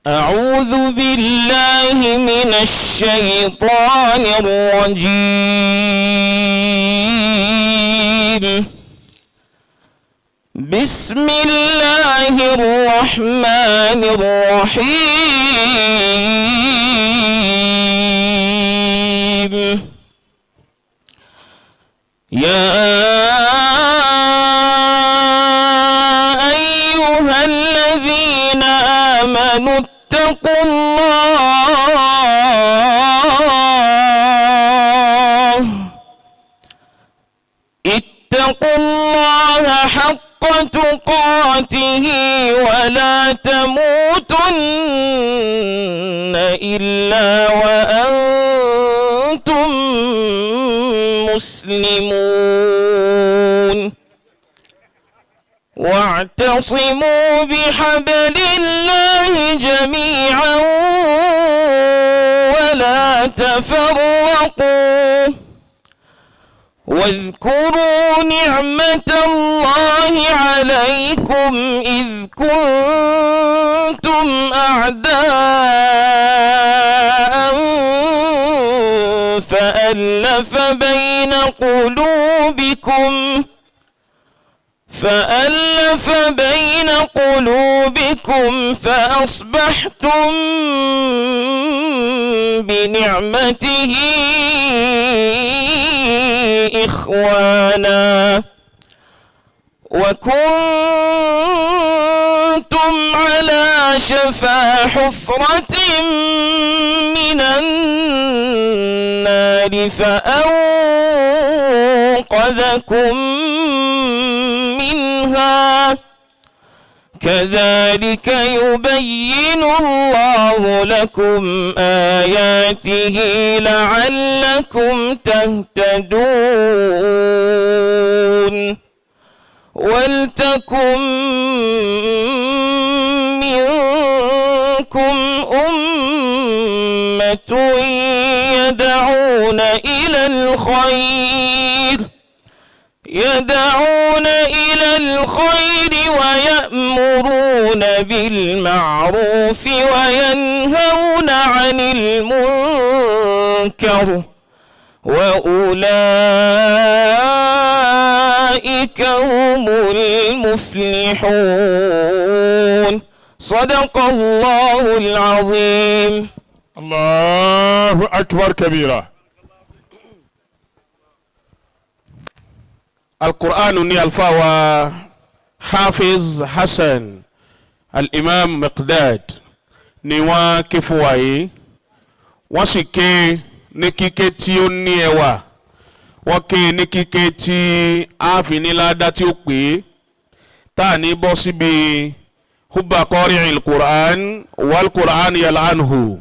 أعوذ بالله من الشيطان الرجيم. بسم الله الرحمن الرحيم. يا أيها الذين آمنوا اتقوا الله حق تقاته ولا تموتن إلا وأنتم مسلمون. واعتصموا بحبل الله جميعا ولا تفرقوا واذكروا نعمة الله عليكم إذ كنتم أعداء فألف بين قلوبكم فأصبحتم بنعمته إخوانا وكنتم على شفا حفرة من النار فأنقذكم منها. كذلك يبين الله لكم آياته لعلكم تهتدون. ولتكن منكم أمة يدعون إلى الخير ويأمرون بالمعروف وينهون عن المنكر وأولئك هم المفلحون. صدق الله العظيم. الله أكبر كبيرا. القرآن ني الفاوى حافظ حسن الإمام مقداد نيوا كفواي وسكي نكيكي تي ني اوا وكي نكيكي تي افيني لادا تي او بي تاني بو سيبي حب قارئ القرآن والقرآن يلعنه.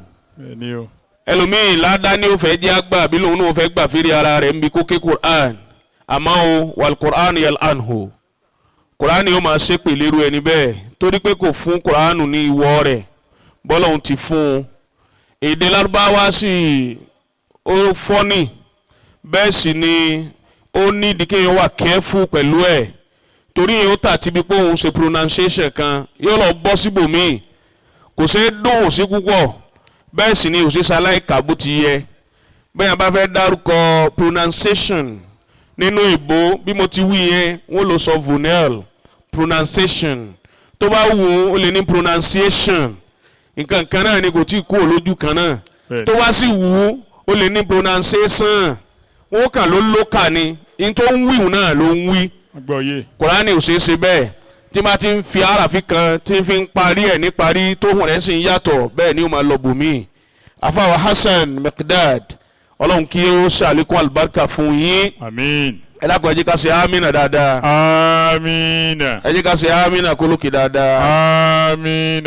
ẹlòmíì ládàá ni ó fẹ́ jẹ́ àgbà bí lòun náà fẹ́ gbà fèrè ara rẹ̀ ń bi kókè Qur'an àmọ́ o wal Qur'an yal'anhu Qur'an yóò máa ṣépè lérú ẹni bẹ́ẹ̀ torí pé kò fún Qur'an ní ìwọ rẹ̀ bọ́lá òun ti fún un. Èdè Lárúbáwá sì ó fọ́nì bẹ́ẹ̀ sì ni ó ní ìdíkéyàn wà careful pẹ̀lú ẹ̀ torí yóò tà tí bí pé òun ṣe pronunciation kan yóò lọ bọ́ síbòmíì kò ṣe é dùn sí púpọ̀ bẹ́ẹ̀ sì ni òṣìṣẹ́ aláìka bó ti yẹ bẹ́ẹ̀ bá fẹ́ dárúkọ pronunciation nínú ìbò bí mo ti wí yẹn wọ́n lọ sọ vowel pronunciation tó bá wù ú ó lè ní pronunciation nǹkan kan náà ni kò tí ì kú olójú kan náà tó bá sì wù ú ó lè ní pronunciation wọ́n kàn ló lókà ni ní tó ń wíwù náà ló ń wí Kùránì ò ṣeé ṣe bẹ́ẹ̀ tí ma ti ń fi àràfin kan tí ń fi ń parí ẹ̀ ní parí tó hùn rẹ̀ sì ń yàtọ̀ bẹ́ẹ̀ ni ó máa lọ bùnmí. Àfàwà Hasan Maqdad ọlọ́run kí ó ṣàlékún àlùbáríkà fún yín. Àmín. ẹ dákun ẹ jẹ́ ká ṣe àmínà dáadáa. Àmín. ẹ jẹ́ ká ṣe àmínà kólókè dáadáa. Àmín.